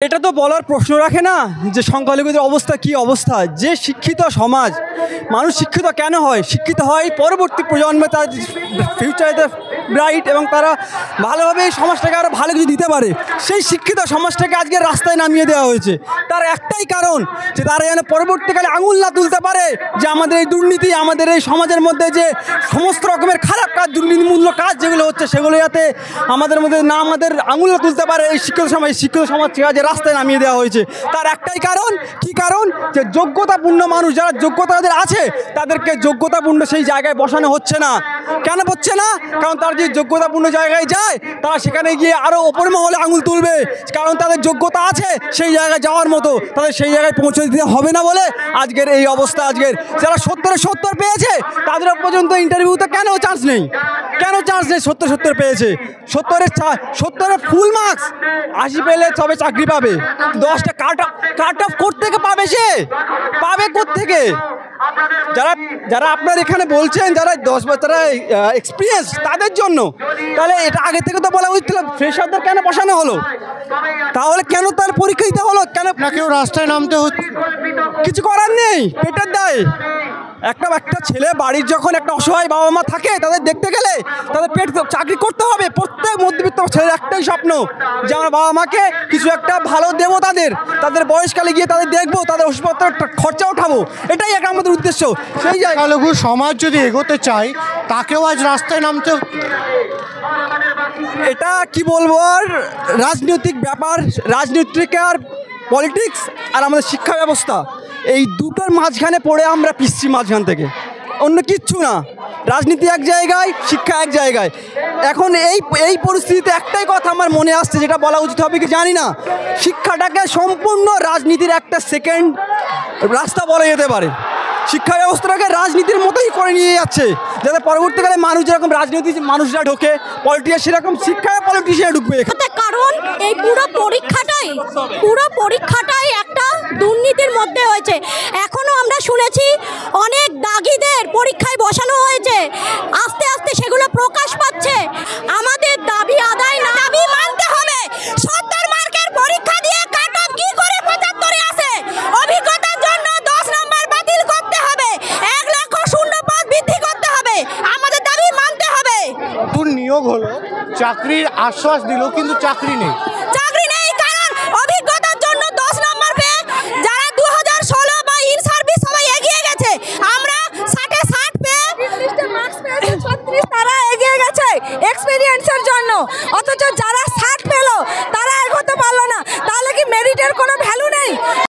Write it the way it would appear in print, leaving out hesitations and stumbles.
এটা তো বলার প্রশ্ন রাখে না যে সংখ্যালঘুদের অবস্থা কি অবস্থা। যে শিক্ষিত সমাজ, মানুষ শিক্ষিত কেন হয়? শিক্ষিত হয় পরবর্তী প্রজন্মে তার ফিউচারে ব্রাইট এবং তারা ভালোভাবে এই সমাজটাকে আরও ভালো কিছু দিতে পারে। সেই শিক্ষিত সমাজটাকে আজকে রাস্তায় নামিয়ে দেওয়া হয়েছে। তার একটাই কারণ যে তারা যেন পরবর্তীকালে আঙুল না তুলতে পারে যে আমাদের এই দুর্নীতি, আমাদের এই সমাজের মধ্যে যে সমস্ত রকমের খারাপ কাজ, দুর্নীতিমূলক কাজ যেগুলো হচ্ছে, সেগুলো যাতে আমাদের মধ্যে না আমাদের আঙুল না তুলতে পারে। এই শিক্ষিত সমাজকে আজ রাস্তায় নামিয়ে দেওয়া হয়েছে। তার একটাই কারণ, কি কারণ? যে যোগ্যতাপূর্ণ মানুষ, যারা যোগ্যতা তাদের আছে, তাদেরকে যোগ্যতাপূর্ণ সেই জায়গায় বসানো হচ্ছে না। কেন হচ্ছে না? কারণ তারা যে যোগ্যতাপূর্ণ জায়গায় যায়, তারা সেখানে গিয়ে আরও ওপর মহলে আঙুল তুলবে। কারণ তাদের যোগ্যতা আছে সেই জায়গায় যাওয়ার মতো, তাদের সেই জায়গায় পৌঁছে দিতে হবে না বলে আজকের এই অবস্থা। আজকের যারা 70 পেয়েছে তাদের পর্যন্ত ইন্টারভিউতে কেন চান্স নেই? কেন চান্স নেই? 70 পেয়েছে, 70 ফুল মার্কস, 80 পেলে তবে চাকরি পাবে। 10টা কাট অফ কোত্থেকে পাবে? সে পাবে কোত্থেকে? যারা আপনার এখানে বলছেন যারা 10 বছর এক্সপিরিয়েন্স, তাদের জন্য তাহলে এটা আগে থেকে তো বলা উচিত ছিল। ফ্রেশারদের কেন বসানো হলো? তাহলে কেন তার পরীক্ষা দিতে হলো? কেন আপনাকেও রাস্তায় নামতে হচ্ছে? কিছু করার নেই, পেটের দায়। একটা ছেলে বাড়ির যখন একটা অসহায় বাবা মা থাকে, তাদের দেখতে গেলে তাদের পেট চাকরি করতে হবে। প্রত্যেক মধ্যবিত্ত ছেলের একটাই স্বপ্ন যে আমার বাবা মাকে কিছু একটা ভালো দেবো, তাদের বয়সকালে গিয়ে তাদের দেখবো, তাদের ওষুধপত্রের খরচা উঠাবো। এটাই একটা আমাদের উদ্দেশ্য। সেই সংখ্যালঘু সমাজ যদি এগোতে চায়, তাকেও আজ রাস্তায় নামতে হচ্ছে। এটা কি বলবো, আর রাজনৈতিক ব্যাপার, রাজনৈতিক আর পলিটিক্স আর আমাদের শিক্ষা ব্যবস্থা, এই দুটোর মাঝখানে পড়ে আমরা পিছছি মাঝখান থেকে, অন্য কিচ্ছু না। রাজনীতি এক জায়গায়, শিক্ষা এক জায়গায়। এখন এই পরিস্থিতিতে একটাই কথা আমার মনে আসছে, যেটা বলা উচিত হবে কি জানি না, শিক্ষাটাকে সম্পূর্ণ রাজনীতির একটা সেকেন্ড রাস্তা বলা যেতে পারে। শিক্ষা ব্যবস্থাটাকে রাজনীতির মতোই করে নিয়ে যাচ্ছে, যাতে পরবর্তীকালে মানুষ যেরকম রাজনীতি মানুষরা ঢোকে, পলিটিশিয়ান সেরকম শিক্ষায় পলিটিশিয়ান ঢুকবে। কারণ এই পুরো পরীক্ষাটাই একটা দুর্নীতির মধ্যে হয়েছে। এখনো আমরা শুনেছি অনেক দাগিদের পরীক্ষায় বসানো হয়েছে, আস্তে আস্তে সেগুলো প্রকাশ পাচ্ছে। আমাদের দাবি আদায় না, দাবি মানতে হবে। 70 মার্কের পরীক্ষা দিয়ে কাট অফ কি করে 75-এ আসে? অভিজ্ঞতার জন্য 10 নম্বর বাতিল করতে হবে, 1 লক্ষ শূন্য পদ বৃদ্ধি করতে হবে। আমাদের দাবি মানতে হবে। নতুন নিয়োগ হলো, চাকরির আশ্বাস দিল, কিন্তু চাকরি নেই। চাকরি নেই কারণ অভিজ্ঞতার জন্য 10 নম্বর পেয়ে যারা 2016 বা ইন সার্ভিস সবাই এগিয়ে গেছে, আমরা 60-এ 60 পেয়ে 36 তারা এগিয়ে গেছে এক্সপেরিয়েন্সের জন্য। অথচ যারা 60 পেল তারা এগোতে পারলো না। তাহলে কি মেরিটের কোনো